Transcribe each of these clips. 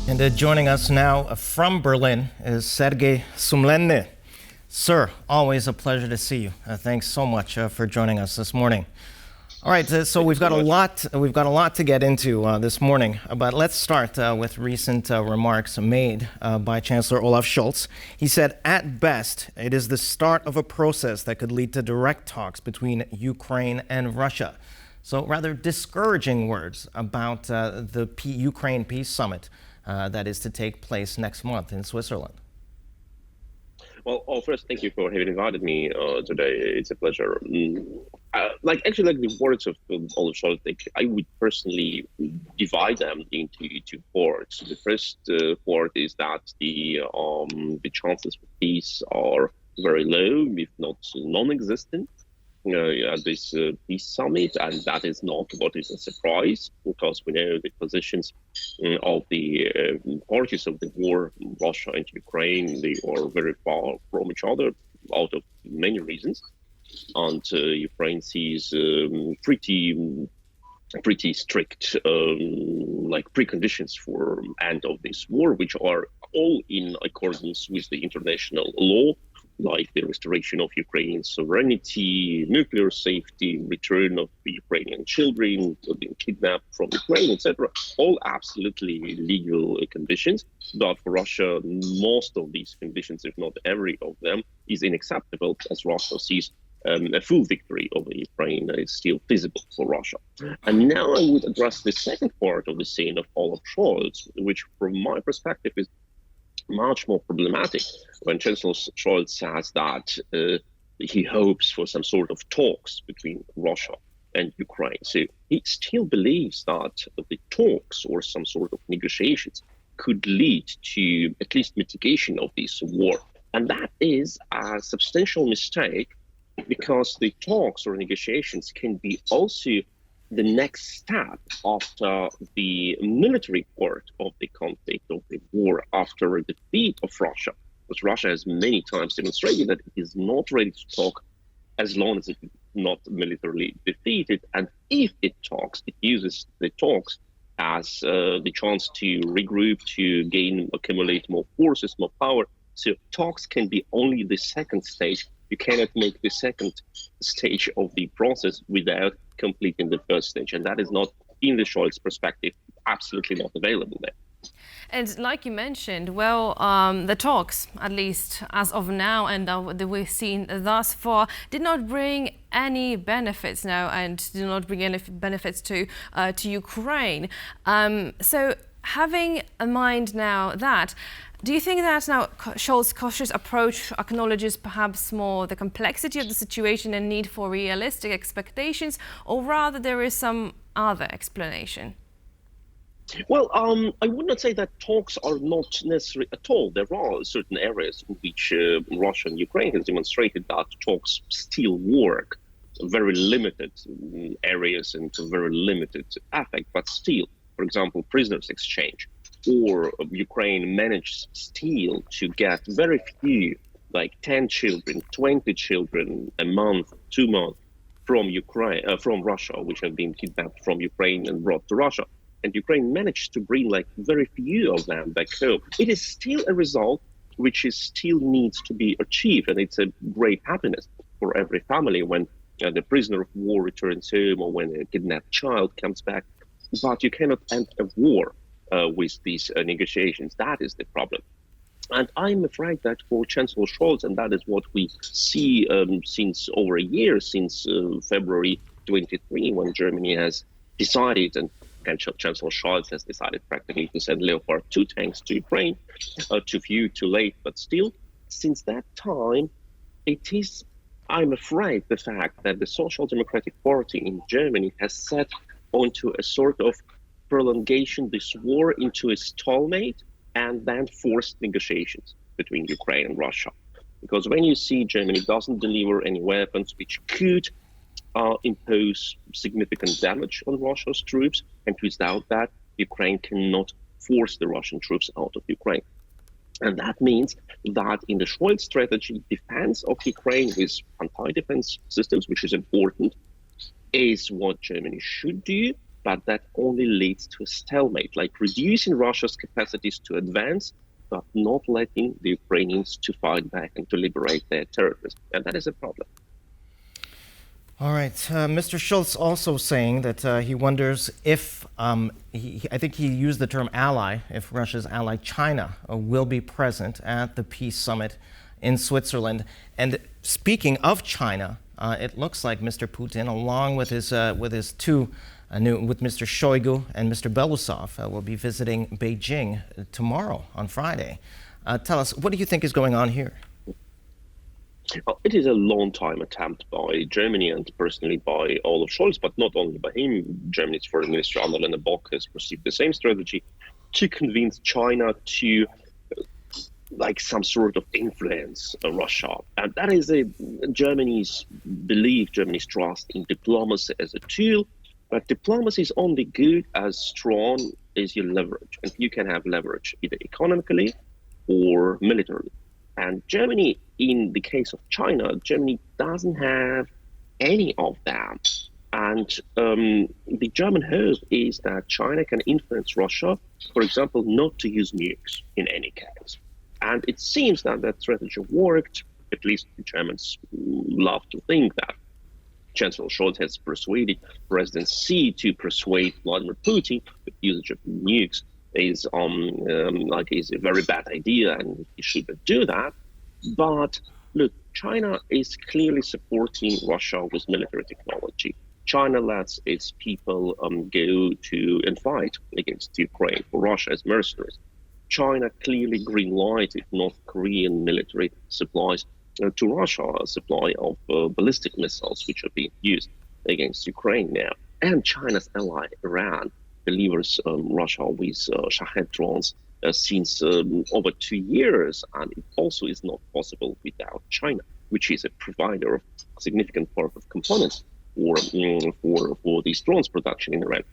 And joining us now from Berlin is Sergej Sumlenny. Sir, always a pleasure to see you. Thanks so much for joining us this morning. All right, so we've got a lot to get into this morning, but let's start with recent remarks made by Chancellor Olaf Scholz. He said, at best, it is the start of a process that could lead to direct talks between Ukraine and Russia. So rather discouraging words about the Ukraine Peace Summit that is to take place next month in Switzerland. Well, first, thank you for having invited me today. It's a pleasure. Like the words of Olaf Scholz, I would personally divide them into two parts. The first part is that the chances for peace are very low, if not non-existent, at this peace summit, and that is not what is a surprise, because we know the positions of the parties of the war, Russia and Ukraine, they are very far from each other out of many reasons, and Ukraine sees pretty strict preconditions for end of this war, which are all in accordance with the international law, like the restoration of Ukrainian sovereignty, nuclear safety, return of Ukrainian children being kidnapped from Ukraine, etc. All absolutely legal conditions. But for Russia, most of these conditions, if not every of them, is unacceptable, as Russia sees a full victory over Ukraine is still feasible for Russia. And now I would address the second part of the scene of Olaf Scholz, which from my perspective is much more problematic, when Chancellor Scholz says that he hopes for some sort of talks between Russia and Ukraine. So he still believes that the talks or some sort of negotiations could lead to at least mitigation of this war. And that is a substantial mistake, because the talks or negotiations can be also the next step after the military part of the conflict, of the war, after a defeat of Russia. Because Russia has many times demonstrated that it is not ready to talk as long as it is not militarily defeated. And if it talks, it uses the talks as the chance to regroup, to accumulate more forces, more power. So talks can be only the second stage. You cannot make the second stage of the process without completing the first stage. And that is not, in the Scholz perspective, absolutely not available there. And like you mentioned, the talks, at least as of now and that we've seen thus far, did not bring any benefits now and did not bring any benefits to Ukraine. So having in mind now that, do you think that now Scholz's cautious approach acknowledges perhaps more the complexity of the situation and need for realistic expectations, or rather there is some other explanation? Well, I would not say that talks are not necessary at all. There are certain areas in which Russia and Ukraine has demonstrated that talks still work. Very limited areas and to very limited effect, but still, for example, prisoners exchange. Or Ukraine managed still to get very few, like 10 children, 20 children a month, 2 months from from Russia, which have been kidnapped from Ukraine and brought to Russia. And Ukraine managed to bring very few of them back home. It is still a result which still needs to be achieved, and it's a great happiness for every family when the prisoner of war returns home or when a kidnapped child comes back. But you cannot end a war with these negotiations. That is the problem. And I'm afraid that for Chancellor Scholz, and that is what we see since over a year, since February 23, when Germany has decided, and Chancellor Scholz has decided practically to send Leopard 2 tanks to Ukraine, too few, too late, but still, since that time, it is, I'm afraid, the fact that the Social Democratic Party in Germany has set onto a sort of prolongation this war into a stalemate and then forced negotiations between Ukraine and Russia. Because when you see Germany doesn't deliver any weapons which could impose significant damage on Russia's troops, and without that, Ukraine cannot force the Russian troops out of Ukraine. And that means that in the Scholz strategy, defense of Ukraine with anti-defense systems, which is important, is what Germany should do. but that only leads to a stalemate, like reducing Russia's capacities to advance, but not letting the Ukrainians to fight back and to liberate their territories. And that is a problem. All right. Mr. Scholz also saying that he wonders if, I think he used the term ally, if Russia's ally China will be present at the peace summit in Switzerland. And speaking of China, it looks like Mr. Putin, along with his two, with Mr. Shoigu and Mr. Belousov, will be visiting Beijing tomorrow on Friday. Tell us, what do you think is going on here? It is a long-time attempt by Germany and personally by Olaf Scholz, but not only by him. Germany's Foreign Minister Annalena Baerbock has pursued the same strategy to convince China to like some sort of influence Russia. And that is Germany's belief, Germany's trust in diplomacy as a tool. But diplomacy is only good as strong as your leverage. And you can have leverage either economically or militarily. And Germany, in the case of China, Germany doesn't have any of them. And the German hope is that China can influence Russia, for example, not to use nukes in any case. And it seems that that strategy worked. At least the Germans love to think that. Chancellor Scholz has persuaded President Xi to persuade Vladimir Putin that usage of nukes is a very bad idea and he shouldn't do that. But look, China is clearly supporting Russia with military technology. China lets its people go to and fight against Ukraine for Russia as mercenaries. China clearly green-lighted North Korean military supplies to Russia, a supply of ballistic missiles which are being used against Ukraine now. And China's ally, Iran, delivers Russia with Shahed drones since over 2 years, and it also is not possible without China, which is a provider of a significant part of components for these drones production in Iran.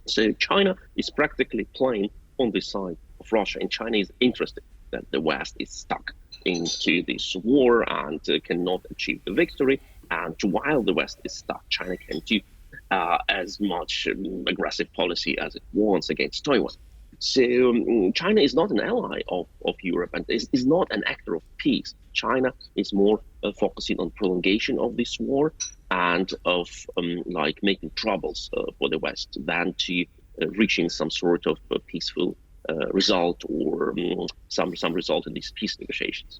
So China is practically playing on the side of Russia, and China is interested that the West is stuck into this war and cannot achieve the victory. And while the West is stuck, China can do as much aggressive policy as it wants against Taiwan. So China is not an ally of Europe and is not an actor of peace. China is more focusing on prolongation of this war and of making troubles for the West than to reaching some sort of peaceful result or some result in these peace negotiations.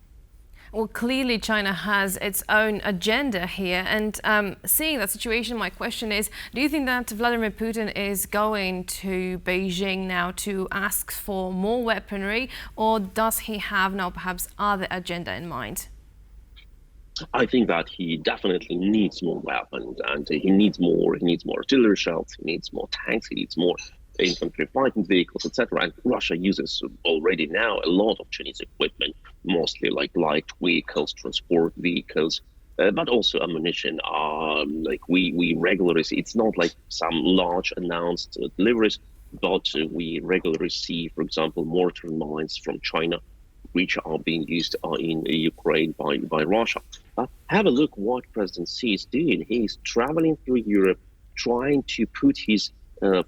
Well, clearly China has its own agenda here. And seeing that situation, my question is, do you think that Vladimir Putin is going to Beijing now to ask for more weaponry, or does he have now perhaps other agenda in mind? I think that he definitely needs more weapons, and he needs more artillery shells, he needs more tanks, he needs more infantry fighting vehicles, etc. And Russia uses already now a lot of Chinese equipment, mostly like light vehicles, transport vehicles, but also ammunition. We regularly see, it's not like some large announced deliveries, but we regularly see, for example, mortar mines from China, which are being used in Ukraine by Russia. But have a look what President Xi is doing. He is traveling through Europe, trying to put his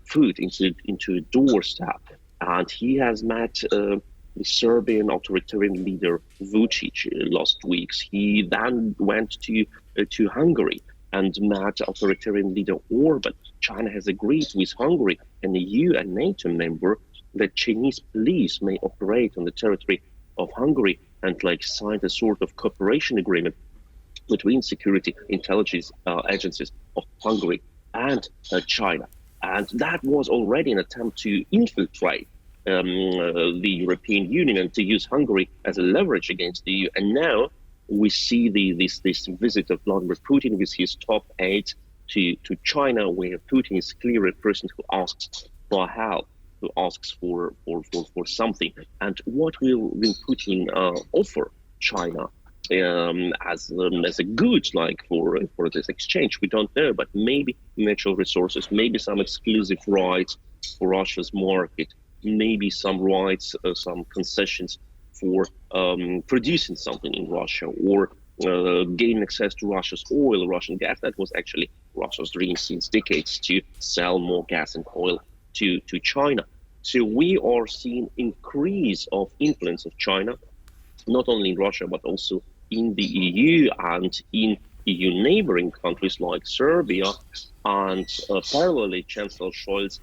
foot into a doorstep, and he has met the Serbian authoritarian leader Vučić last week. He then went to Hungary and met authoritarian leader Orban. China has agreed with Hungary, an EU and NATO member, that Chinese police may operate on the territory of Hungary, and signed a sort of cooperation agreement between security intelligence agencies of Hungary and China. And that was already an attempt to infiltrate the European Union and to use Hungary as a leverage against the EU. And now we see this visit of Vladimir Putin with his top aide to China, where Putin is clearly a person who asks for help, who asks for something. And what will Putin offer China as a good for this exchange? We don't know, but maybe natural resources, maybe some exclusive rights for Russia's market, maybe some rights, some concessions for producing something in Russia, or gaining access to Russia's oil, Russian gas. That was actually Russia's dream since decades to sell more gas and oil to China. So we are seeing increase of influence of China, not only in Russia, but also in the EU and in EU neighboring countries like Serbia. And parallelly, Chancellor Scholz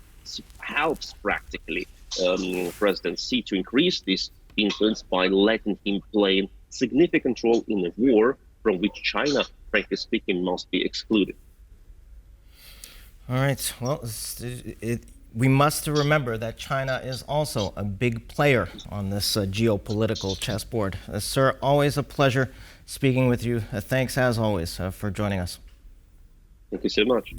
helps practically President Xi to increase this influence by letting him play a significant role in a war from which China, frankly speaking, must be excluded. All right. Well, we must remember that China is also a big player on this geopolitical chessboard. Sir, always a pleasure speaking with you. Thanks, as always, for joining us. Thank you so much.